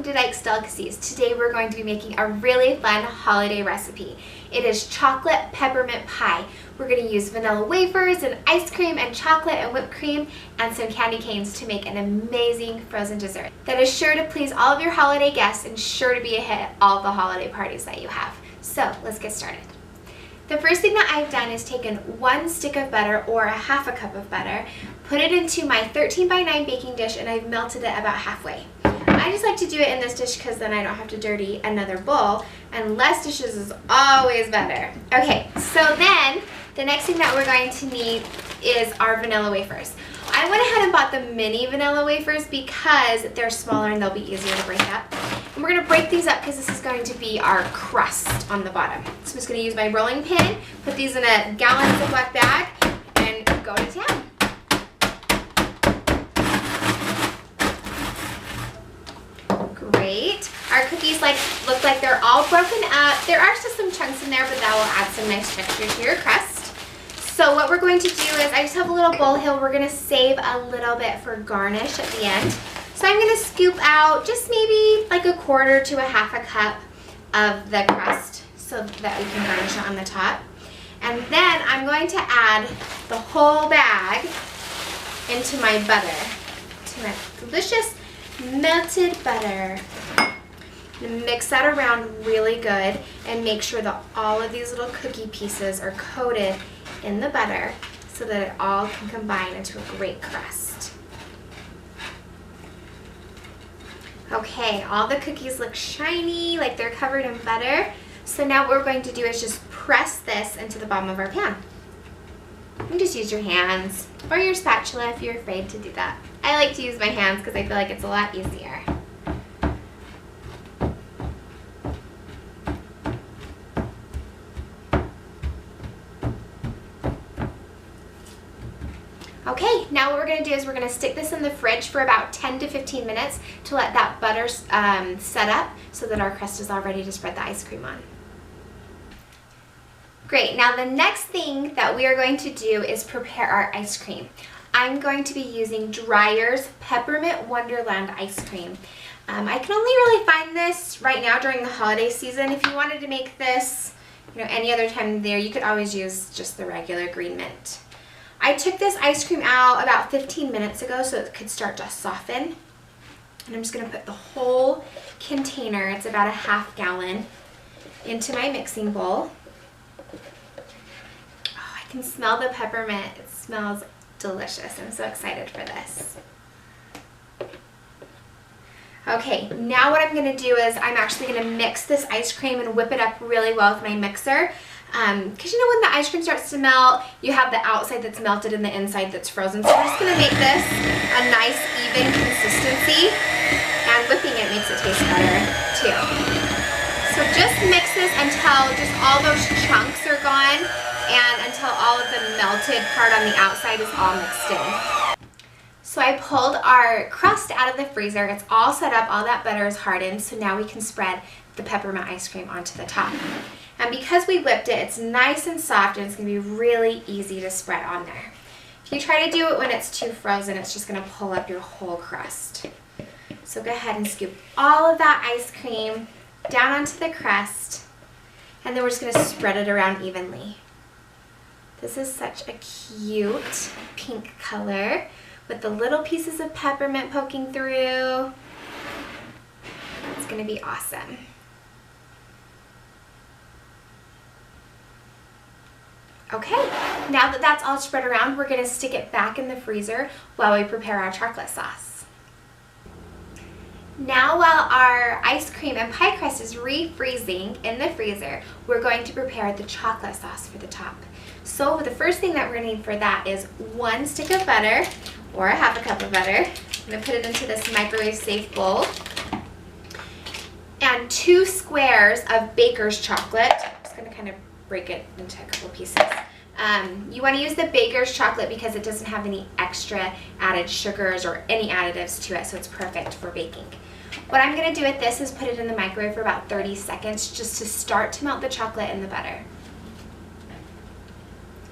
to Dyches Delicacies. Today we're going to be making a really fun holiday recipe. It is chocolate peppermint pie. We're going to use vanilla wafers and ice cream and chocolate and whipped cream and some candy canes to make an amazing frozen dessert that is sure to please all of your holiday guests and sure to be a hit at all the holiday parties that you have. So let's get started. The first thing that I've done is taken 1 stick of butter or a half a cup of butter, put it into my 13 by 9 baking dish, and I've melted it about halfway. I just like to do it in this dish because then I don't have to dirty another bowl, and less dishes is always better. Okay, so then the next thing that we're going to need is our vanilla wafers. I went ahead and bought the mini vanilla wafers because they're smaller and they'll be easier to break up. And we're going to break these up because this is going to be our crust on the bottom. So I'm just going to use my rolling pin, put these in a gallon Ziploc bag, and go to town. Great. Our cookies look like they're all broken up. There are still some chunks in there, but that will add some nice texture to your crust. So what we're going to do is, I just have a little bowl here. We're going to save a little bit for garnish at the end. So I'm going to scoop out just maybe like a quarter to a half a cup of the crust so that we can garnish it on the top. And then I'm going to add the whole bag into my butter, to my delicious melted butter. And mix that around really good and make sure that all of these little cookie pieces are coated in the butter so that it all can combine into a great crust. Okay, all the cookies look shiny, like they're covered in butter. So now what we're going to do is just press this into the bottom of our pan. You can just use your hands or your spatula if you're afraid to do that. I like to use my hands because I feel like it's a lot easier. Okay, now what we're going to do is we're going to stick this in the fridge for about 10 to 15 minutes to let that butter set up so that our crust is all ready to spread the ice cream on. Great, now the next thing that we are going to do is prepare our ice cream. I'm going to be using Dyches Peppermint Wonderland ice cream. I can only really find this right now during the holiday season. If you wanted to make this, any other time of the year, you could always use just the regular green mint. I took this ice cream out about 15 minutes ago so it could start to soften. And I'm just going to put the whole container, it's about a half gallon, into my mixing bowl. Oh, I can smell the peppermint. It smells delicious. I'm so excited for this. Okay, now what I'm going to do is I'm actually going to mix this ice cream and whip it up really well with my mixer. Because when the ice cream starts to melt, you have the outside that's melted and the inside that's frozen. So we're just going to make this a nice even consistency, and whipping it makes it taste better too. So just mix this until just all those chunks are gone and until all of the melted part on the outside is all mixed in. So I pulled our crust out of the freezer. It's all set up, all that butter is hardened, so now we can spread the peppermint ice cream onto the top. And because we whipped it, it's nice and soft and it's going to be really easy to spread on there. If you try to do it when it's too frozen, it's just going to pull up your whole crust. So go ahead and scoop all of that ice cream down onto the crust, and then we're just going to spread it around evenly. This is such a cute pink color with the little pieces of peppermint poking through. It's going to be awesome. Okay, now that that's all spread around, we're going to stick it back in the freezer while we prepare our chocolate sauce. Now while our ice cream and pie crust is refreezing in the freezer, we're going to prepare the chocolate sauce for the top. So the first thing that we're going to need for that is 1 stick of butter or a half a cup of butter. I'm going to put it into this microwave safe bowl. And 2 squares of baker's chocolate. I'm just going to kind of break it into a couple pieces. You want to use the baker's chocolate because it doesn't have any extra added sugars or any additives to it, so it's perfect for baking. What I'm going to do with this is put it in the microwave for about 30 seconds just to start to melt the chocolate in the butter.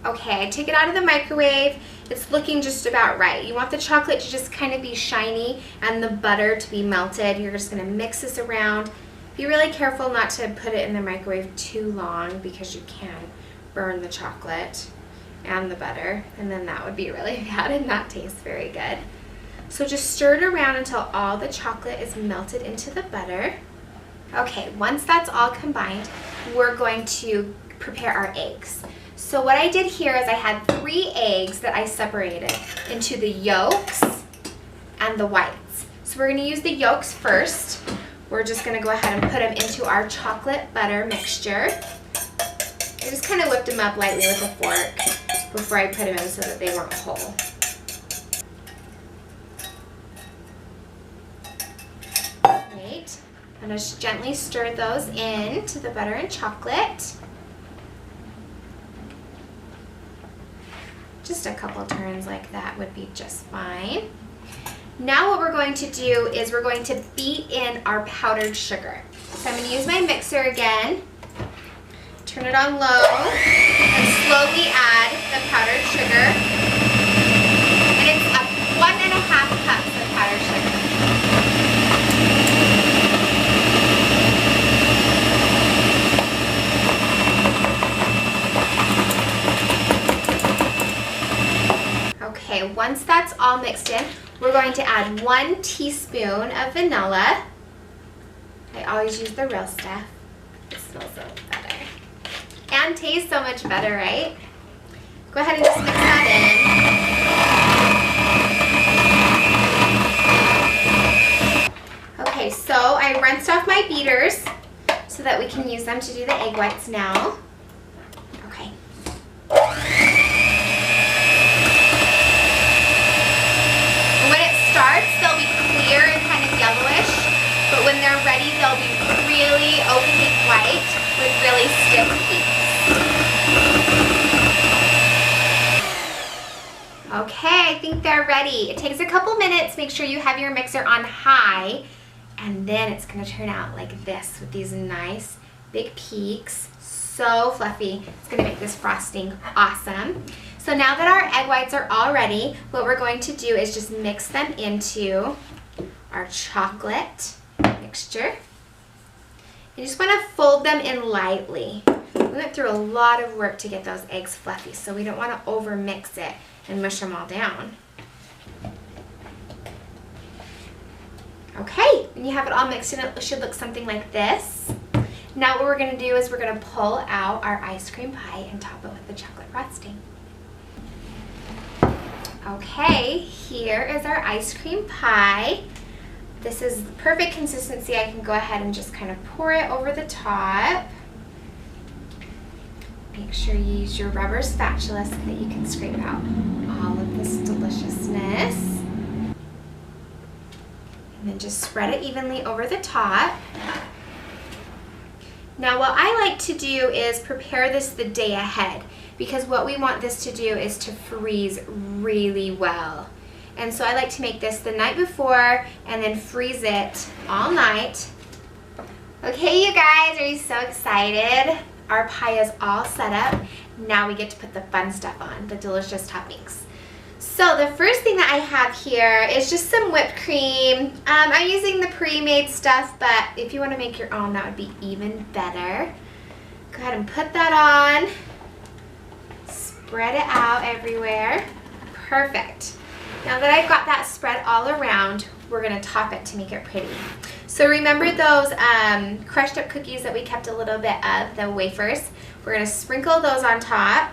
Okay, I take it out of the microwave. It's looking just about right. You want the chocolate to just kind of be shiny and the butter to be melted. You're just gonna mix this around. Be really careful not to put it in the microwave too long because you can burn the chocolate and the butter, and then that would be really bad and not taste very good. So just stir it around until all the chocolate is melted into the butter. Okay, once that's all combined, we're going to prepare our eggs. So what I did here is I had 3 eggs that I separated into the yolks and the whites. So we're gonna use the yolks first. We're just gonna go ahead and put them into our chocolate butter mixture. I just kind of whipped them up lightly with a fork before I put them in so that they weren't whole. Great. I'm gonna just gently stir those in to the butter and chocolate. Just a couple turns like that would be just fine. Now what we're going to do is we're going to beat in our powdered sugar. So I'm going to use my mixer again, turn it on low, and slowly add the powdered sugar. And it's 1.5 cups of powdered sugar. Okay, once that's all mixed in, we're going to add 1 teaspoon of vanilla. I always use the real stuff. It smells so much better. And tastes so much better, right? Go ahead and just mix that in. Okay, so I rinsed off my beaters so that we can use them to do the egg whites now. Okay. They'll be clear and kind of yellowish, but when they're ready, they'll be really opaque white with really stiff peaks. Okay, I think they're ready. It takes a couple minutes. Make sure you have your mixer on high, and then it's going to turn out like this with these nice big peaks. So fluffy. It's going to make this frosting awesome. So now that our egg whites are all ready, what we're going to do is just mix them into our chocolate mixture. You just want to fold them in lightly. We went through a lot of work to get those eggs fluffy, so we don't want to over mix it and mush them all down. Okay, when you have it all mixed in, it should look something like this. Now what we're going to do is we're going to pull out our ice cream pie and top it with the chocolate frosting. Okay, here is our ice cream pie. This is the perfect consistency. I can go ahead and just kind of pour it over the top. Make sure you use your rubber spatula so that you can scrape out all of this deliciousness. And then just spread it evenly over the top. Now what I like to do is prepare this the day ahead, because what we want this to do is to freeze really well. And so I like to make this the night before and then freeze it all night. Okay, you guys, are you so excited? Our pie is all set up. Now we get to put the fun stuff on, the delicious toppings. So the first thing that I have here is just some whipped cream. I'm using the pre-made stuff, but if you want to make your own, that would be even better. Go ahead and put that on. Spread it out everywhere. Perfect. Now that I've got that spread all around, we're going to top it to make it pretty. So remember those crushed up cookies that we kept a little bit of, the wafers? We're going to sprinkle those on top.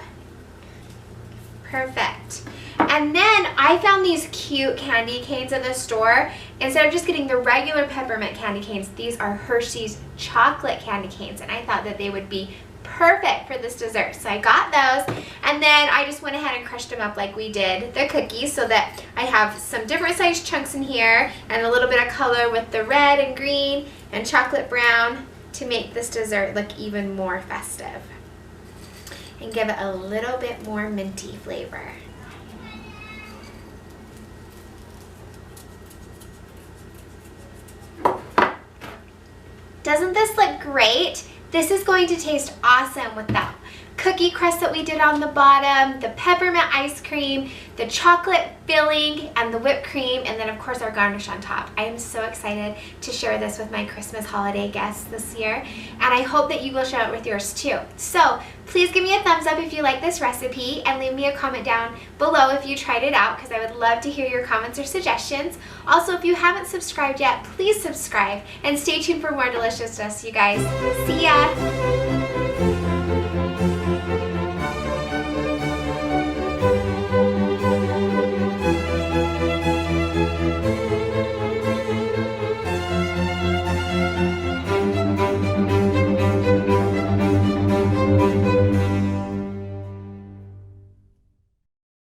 Perfect. And then I found these cute candy canes at the store. Instead of just getting the regular peppermint candy canes, these are Hershey's chocolate candy canes, and I thought that they would be perfect for this dessert. So I got those, and then I just went ahead and crushed them up like we did the cookies so that I have some different sized chunks in here and a little bit of color with the red and green and chocolate brown to make this dessert look even more festive and give it a little bit more minty flavor. Doesn't this look great? This is going to taste awesome with that cookie crust that we did on the bottom, the peppermint ice cream, the chocolate filling, and the whipped cream, and then of course our garnish on top. I am so excited to share this with my Christmas holiday guests this year, and I hope that you will share it with yours too. So please give me a thumbs up if you like this recipe, and leave me a comment down below if you tried it out, because I would love to hear your comments or suggestions. Also, if you haven't subscribed yet, please subscribe, and stay tuned for more deliciousness, you guys. See ya!